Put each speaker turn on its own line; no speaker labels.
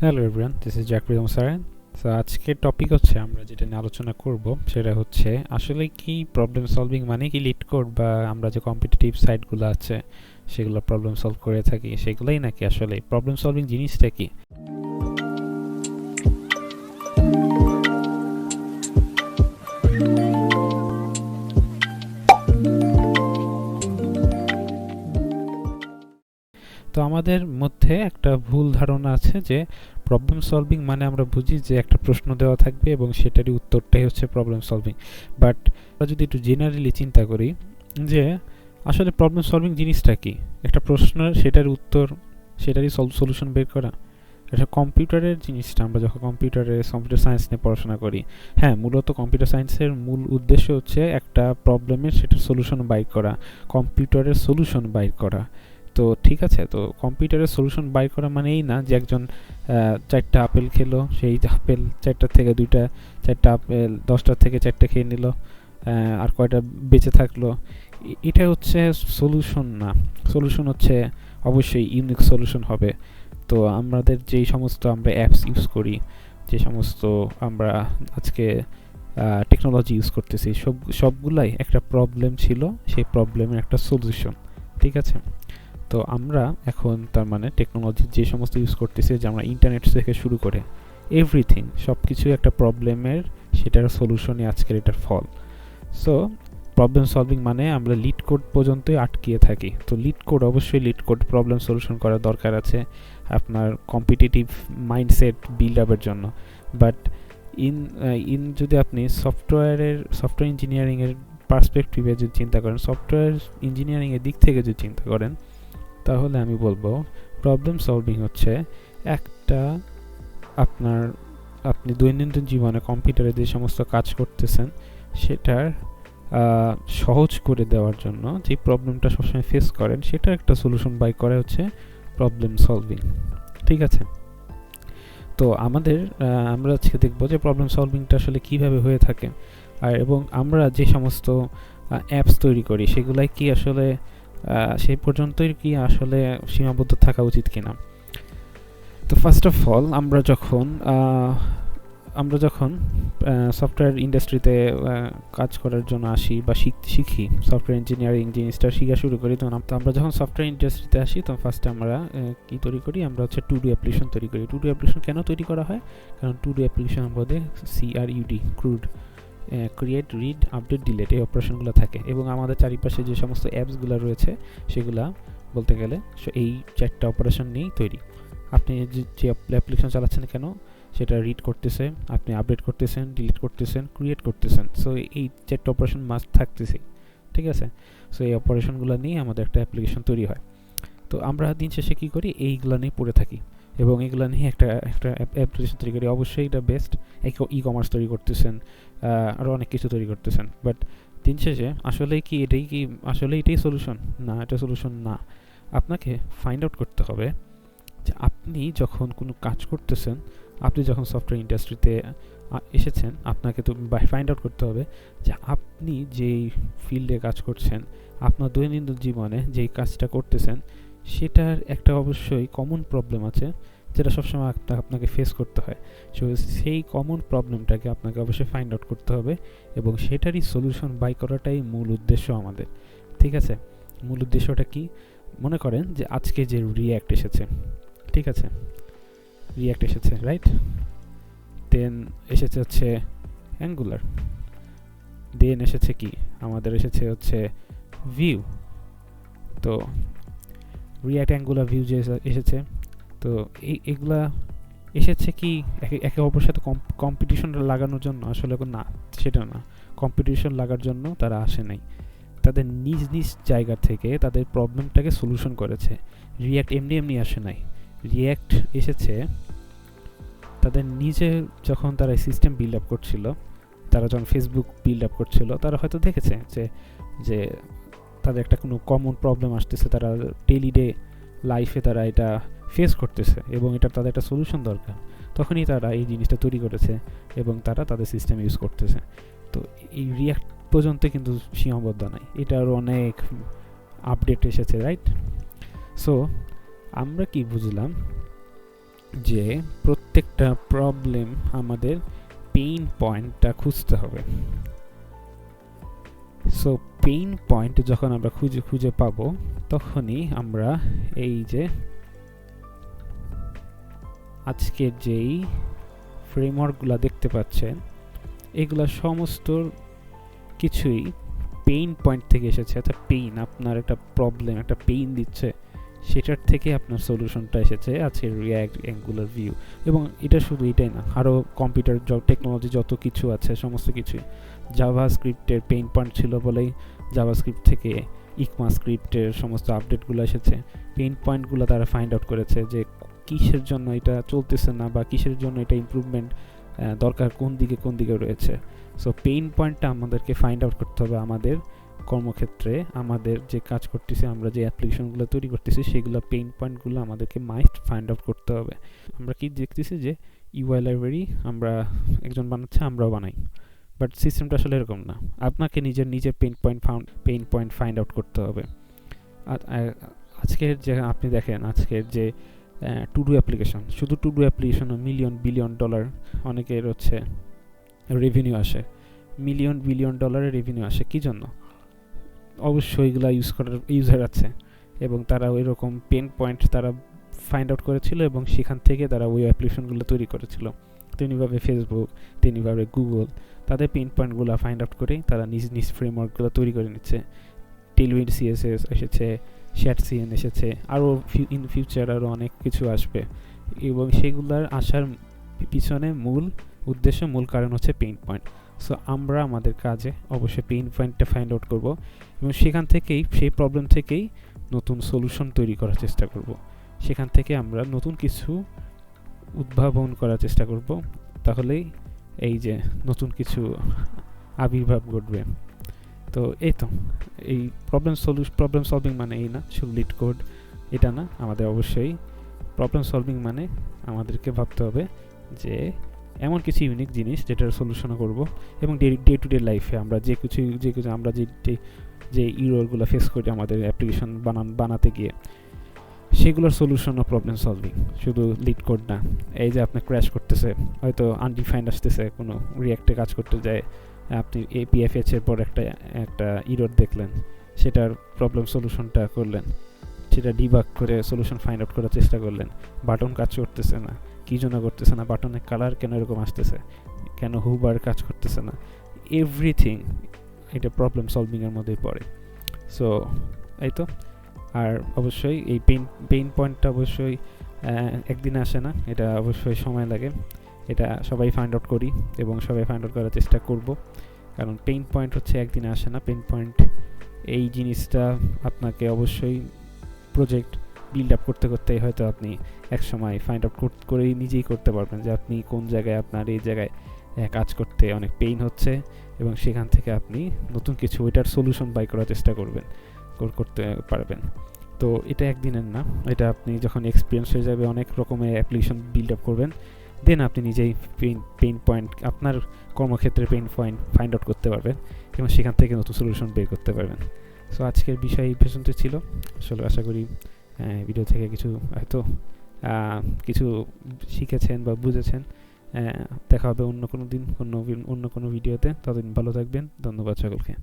Hello everyone, this is জাকরির মোসারেন। So আজকের টপিক হচ্ছে আমরা যেটা নিয়ে আলোচনা করব সেটা হচ্ছে আসলে কি প্রবলেম সলভিং মানে কি লিড কোড বা আমরা যে কম্পিটিটিভ সাইটগুলো আছে সেগুলো প্রবলেম সলভ করে থাকি সেগুলোই নাকি আসলে প্রবলেম সলভিং জিনিসটা কি। তো আমাদের মধ্যে একটা ভুল ধারণা আছে যে প্রবলেম সলভিং মানে আমরা বুঝি যে একটা প্রশ্ন দেওয়া থাকবে এবং সেটারই উত্তরটাই হচ্ছে প্রবলেম সলভিং। বাট আমরা যদি একটু জেনারেলি চিন্তা করি যে আসলে প্রবলেম সলভিং জিনিসটা কি, একটা প্রশ্ন সেটার উত্তর সেটারই সলিউশন বের করা। এটা কম্পিউটারের জিনিসটা আমরা যখন কম্পিউটার সায়েন্স নিয়ে পড়াশোনা করি, হ্যাঁ মূলত কম্পিউটার সায়েন্সের মূল উদ্দেশ্য হচ্ছে একটা প্রবলেমের সেটার সলিউশন বাইর করা, কম্পিউটারের সলিউশন বাইর করা। তো ঠিক আছে, তো কম্পিউটারের সলিউশন বাই করা মানে এই না যে একজন চারটা আপেল খেলো, সেই আপেল চারটার থেকে দুইটা, চারটা আপেল 10টার থেকে চারটা খেয়ে নিল, আর কয়টা বেঁচে থাকলো। এটা হচ্ছে সলিউশন না। সলিউশন হচ্ছে অবশ্যই ইউনিক সলিউশন হবে। তো আমাদের যেই সমস্ত আমরা অ্যাপস ইউজ করি, যে সমস্ত আমরা আজকে টেকনোলজি ইউজ করতেছি, সবগুলাই একটা প্রবলেম ছিল, সেই প্রবলেমের একটা সলিউশন। ঠিক আছে, তো আমরা এখন তার মানে টেকনোলজি যে সমস্ত ইউজ করতেছি, যে আমরা ইন্টারনেট থেকে শুরু করে এভরিথিং সব কিছুই একটা প্রবলেমের সেটার সলিউশনই আজকের এটার ফল। সো প্রবলেম সলভিং মানে আমরা লিড কোড পর্যন্তই আটকিয়ে থাকি। তো লিড কোড, অবশ্যই লিড কোড প্রবলেম সলিউশন করার দরকার আছে আপনার কম্পিটিটিভ মাইন্ডসেট বিল্ড আপের জন্য। বাট ইন ইন যদি আপনি সফটওয়্যার ইঞ্জিনিয়ারিংয়ের পার্সপেক্টিভে যদি চিন্তা করেন, সফটওয়্যার ইঞ্জিনিয়ারিংয়ের দিক থেকে যদি চিন্তা করেন, তাহলে আমি বলবো প্রবলেম সলভিং হচ্ছে একটা আপনার আপনি দৈনন্দিন জীবনে কম্পিউটারে যে সমস্ত কাজ করতেছেন সেটার সহজ করে দেওয়ার জন্য যে প্রবলেমটা সবসময় ফেস করেন সেটার একটা সলিউশন বাই করা হচ্ছে প্রবলেম সলভিং। ঠিক আছে, তো আমরা আজকে দেখব যে প্রবলেম সলভিংটা আসলে কিভাবে হয়ে থাকে, আর এবং আমরা যে সমস্ত অ্যাপস তৈরি করি সেগুলাই কি আসলে সেই পর্যন্তই কি আসলে সীমাবদ্ধ থাকা উচিত কিনা। তো ফার্স্ট অফ অল আমরা যখন সফটওয়্যার ইন্ডাস্ট্রিতে কাজ করার জন্য আসি বা শিখি, সফটওয়্যার ইঞ্জিনিয়ারিং জিনিসটা শেখা শুরু করি, তখন আমরা যখন সফটওয়্যার ইন্ডাস্ট্রিতে আসি তখন ফার্স্টে আমরা কী তৈরি করি, আমরা হচ্ছে টু ডি অ্যাপ্লিকেশন তৈরি করি। টু ডি অ্যাপ্লিকেশন কেন তৈরি করা হয়? কারণ টু ডি অ্যাপ্লিকেশন মধ্যে crude create, read, update, delete এই অপারেশনগুলো থাকে, এবং আমাদের চারিপাশে যে সমস্ত অ্যাপসগুলো রয়েছে সেগুলা বলতে গেলে এই চারটা অপারেশন নিয়েই তৈরি। আপনি যে অ্যাপ্লিকেশন চালাচ্ছেন কেন, সেটা রিড করতেছে, আপনি আপডেট করতেছেন, ডিলিট করতেছেন, ক্রিয়েট করতেছেন। সো এই চারটা অপারেশন মাস্ট থাকতেছে। ঠিক আছে, সো এই অপারেশনগুলো নিয়ে আমাদের একটা অ্যাপ্লিকেশন তৈরি হয়। তো আমরা দিন শেষে কী করি, এইগুলো নিয়ে পড়ে থাকি এবং এগুলো নিয়ে একটা একটা অ্যাপ্লিকেশন তৈরি করি। অবশ্যই এটা বেস্ট, ই কমার্স তৈরি করতেছেন, আরও অনেক কিছু তৈরি করতেছেন, বাট দিন শেষে আসলে এটাই সলিউশন না, এটা সলিউশন না। আপনাকে ফাইন্ড আউট করতে হবে যে আপনি যখন কোনো কাজ করতেছেন, আপনি যখন সফটওয়্যার ইন্ডাস্ট্রিতে এসেছেন, আপনাকে তো ফাইন্ড আউট করতে হবে যে আপনি যেই ফিল্ডে কাজ করছেন, আপনার দৈনন্দিন জীবনে যেই কাজটা করতেছেন সেটার একটা অবশ্যই কমন প্রবলেম আছে যেটা সবসময় আপনাকে ফেস করতে হয়। সো সেই কমন প্রবলেমটাকে আপনাকে অবশ্যই ফাইন্ড আউট করতে হবে এবং সেটারই সলিউশন বাই করাটাই মূল উদ্দেশ্য আমাদের। ঠিক আছে, মূল উদ্দেশ্যটা কি? মনে করেন যে আজকে যে রিয়্যাক্ট এসেছে, ঠিক আছে, রিয়্যাক্ট এসেছে, রাইট? দেন এসেছে হচ্ছে অ্যাঙ্গুলার, দেন এসেছে কি, আমাদের এসেছে হচ্ছে ভিউ। তো রিয়্যাক্ট, অ্যাঙ্গুলার, ভিউ যে এসেছে, তো এগুলা এসেছে কি একে অপরের সাথে কম্পিটিশন লাগানোর জন্য? আসলে না, সেটা না। কম্পিটিশন লাগার জন্য তারা আসে নাই, তাদের নিজ নিজ জায়গা থেকে তাদের প্রবলেমটাকে সলিউশন করেছে। রিয়্যাক্ট এমনি এমনি আসে নাই, রিয়্যাক্ট এসেছে তাদের নিজে, যখন তারা সিস্টেম বিল্ড আপ করছিল, তারা যখন ফেসবুক বিল্ড আপ করছিল, তারা হয়তো দেখেছে যে যে তাদের একটা কোনো কমন প্রবলেম আসতেছে, তারা ডেইলি লাইফে তারা এটা ফেস করতেছে এবং এটা তাদের একটা সলিউশন দরকার। তখনই তারা এই জিনিসটা তৈরি করেছে এবং তারা তাদের সিস্টেম ইউজ করতেছে। তো এই রিয়্যাক্ট পর্যন্ত কিন্তু সীমাবদ্ধ নাই, এটার অনেক আপডেট এসেছে, রাইট? সো আমরা কি বুঝলাম যে প্রত্যেকটা প্রবলেম আমাদের পেইন পয়েন্টটা খুঁজতে হবে। সো পেইন পয়েন্ট যখন আমরা খুঁজে খুঁজে পাবো, তখনই আমরা এই যে আজকের যেই ফ্রেমওয়ার্কগুলো দেখতে পাচ্ছেন, এগুলা সমস্ত কিছুই পেইন পয়েন্ট থেকে এসেছে। অর্থাৎ পেইন, আপনার একটা প্রবলেম, একটা পেইন দিচ্ছে, সেটার থেকে আপনার সলিউশনটা এসেছে আজকের রিয়্যাক্ট, অ্যাঙ্গুলার, ভিউ। এবং এটা শুধু এটাই না, আরও কম্পিউটার টেকনোলজি যত কিছু আছে সমস্ত কিছুই জাভা স্ক্রিপ্টের পেইন পয়েন্ট ছিল বলেই জাভা স্ক্রিপ্ট থেকে ইকমা স্ক্রিপ্টের সমস্ত আপডেটগুলো এসেছে। পেইন পয়েন্টগুলো তারা ফাইন্ড আউট করেছে যে কিসের জন্য এটা চলতেছে না, বা কিসের জন্য এটা ইমপ্রুভমেন্ট দরকার, কোন দিকে রয়েছে। সো পেইন পয়েন্টটা আমাদেরকে ফাইন্ড আউট করতে হবে আমাদের কর্মক্ষেত্রে, আমাদের যে কাজ করতেছি, আমরা যে অ্যাপ্লিকেশনগুলো তৈরি করতেছি, সেগুলো পেইন পয়েন্টগুলো আমাদেরকে মাস্ট ফাইন্ড আউট করতে হবে। আমরা কি দেখতেছি যে ইউআই লাইব্রেরি আমরা একজন বানাচ্ছে, আমরাও বানাই, বাট সিস্টেমটা আসলে এরকম না। আপনাকে নিজের পেইন পয়েন্ট ফাইন্ড আউট করতে হবে। আজকের যে আপনি দেখেন, আজকের যে টু ডু অ্যাপ্লিকেশন, শুধু টু ডু অ্যাপ্লিকেশনও মিলিয়ন বিলিয়ন ডলার অনেকের হচ্ছে রেভিনিউ আসে, মিলিয়ন বিলিয়ন ডলারের রেভিনিউ আসে। কী জন্য? অবশ্যই এগুলো ইউজ করার ইউজার আছে, এবং তারা ওই রকম পেন পয়েন্ট তারা ফাইন্ড আউট করেছিল, এবং সেখান থেকে তারা ওই অ্যাপ্লিকেশনগুলো তৈরি করেছিল। তেমনিভাবে ফেসবুক, তেমনিভাবে গুগল, তাদের পেন পয়েন্টগুলো ফাইন্ড আউট করেই তারা নিজ ফ্রেমওয়ার্কগুলো তৈরি করে নিচ্ছে। টেলউইন্ড সিএসএস এসেছে, শ্যাট সিএন এসেছে, আরও ইন ফিউচার আরও অনেক কিছু আসবে, এবং সেগুলোর আসার পিছনে মূল উদ্দেশ্য, মূল কারণ হচ্ছে পেইন পয়েন্ট। সো আমরা আমাদের কাজে অবশ্যই পেইন পয়েন্টটা ফাইন্ড আউট করব, এবং সেখান থেকেই, সেই প্রবলেম থেকেই নতুন সলিউশন তৈরি করার চেষ্টা করব। সেখান থেকে আমরা নতুন কিছু উদ্ভাবন করার চেষ্টা করব, তাহলেই এই যে নতুন কিছু আবির্ভাব ঘটবে। তো এই প্রবলেম সলভিং মানে এই না শুধু লিড কোড, এটা না। আমাদের অবশ্যই প্রবলেম সলভিং মানে আমাদেরকে ভাবতে হবে যে এমন কিছু ইউনিক জিনিস যেটার সলিউশনও করব, এবং ডে টু ডে লাইফে আমরা যে কিছু আমরা যে ইররগুলো ফেস করি আমাদের অ্যাপ্লিকেশন বানাতে গিয়ে, সেগুলোর সলিউশন ও প্রবলেম সলভিং, শুধু লিড কোড না। এই যে আপনার ক্র্যাশ করতেছে, হয়তো আনডিফাইন্ড আসতেছে, কোনো রিঅ্যাক্টে কাজ করতে যায়, আপনি এপিএফএচ এর পর একটা ইরর দেখলেন, সেটার প্রবলেম সলিউশনটা করলেন, সেটা ডিবাগ করে সলিউশন ফাইন্ড আউট করার চেষ্টা করলেন। বাটন কাজ করতেছে না, কী জন্য করতেছে না, বাটনের কালার কেন এরকম আসতেছে, কেন হুবার কাজ করতেছে না, এভরিথিং এটা প্রবলেম সলভিংয়ের মধ্যেই পড়ে। সো এই তো। আর অবশ্যই এই পেইন পয়েন্টটা অবশ্যই একদিনে আসে না, এটা অবশ্যই সময় লাগে। এটা সবাই ফাইন্ড আউট করি, এবং সবাই ফাইন্ড আউট করার চেষ্টা করব, কারণ পেইন পয়েন্ট হচ্ছে একদিনে আসে না। পেইন পয়েন্ট এই জিনিসটা আপনাকে অবশ্যই প্রজেক্ট বিল্ড আপ করতে করতেই হয়তো আপনি এক সময় ফাইন্ড আউট করেই নিজেই করতে পারবেন যে আপনি কোন জায়গায়, আপনার এই জায়গায় কাজ করতে অনেক পেইন হচ্ছে, এবং সেখান থেকে আপনি নতুন কিছু ওইটার সলিউশন বাই করার চেষ্টা করতে পারবেন। তো এটা একদিনের না, এটা আপনি যখন এক্সপিরিয়েন্স হয়ে যাবে, অনেক রকমের অ্যাপ্লিকেশন বিল্ড আপ করবেন, দেন আপনি নিজেই পেইন পয়েন্ট, আপনার কর্মক্ষেত্রে পেইন পয়েন্ট ফাইন্ড আউট করতে পারবেন, এবং সেখান থেকে নতুন সলিউশন বের করতে পারবেন। সো আজকের বিষয় এই পর্যন্ত ছিল। আসলে আশা করি ভিডিও থেকে কিছু হয়তো কিছু শিখেছেন বা বুঝেছেন। দেখা হবে অন্য কোনো দিন, অন্য কোনো ভিডিওতে। ততদিন ভালো থাকবেন। ধন্যবাদ সকলকে।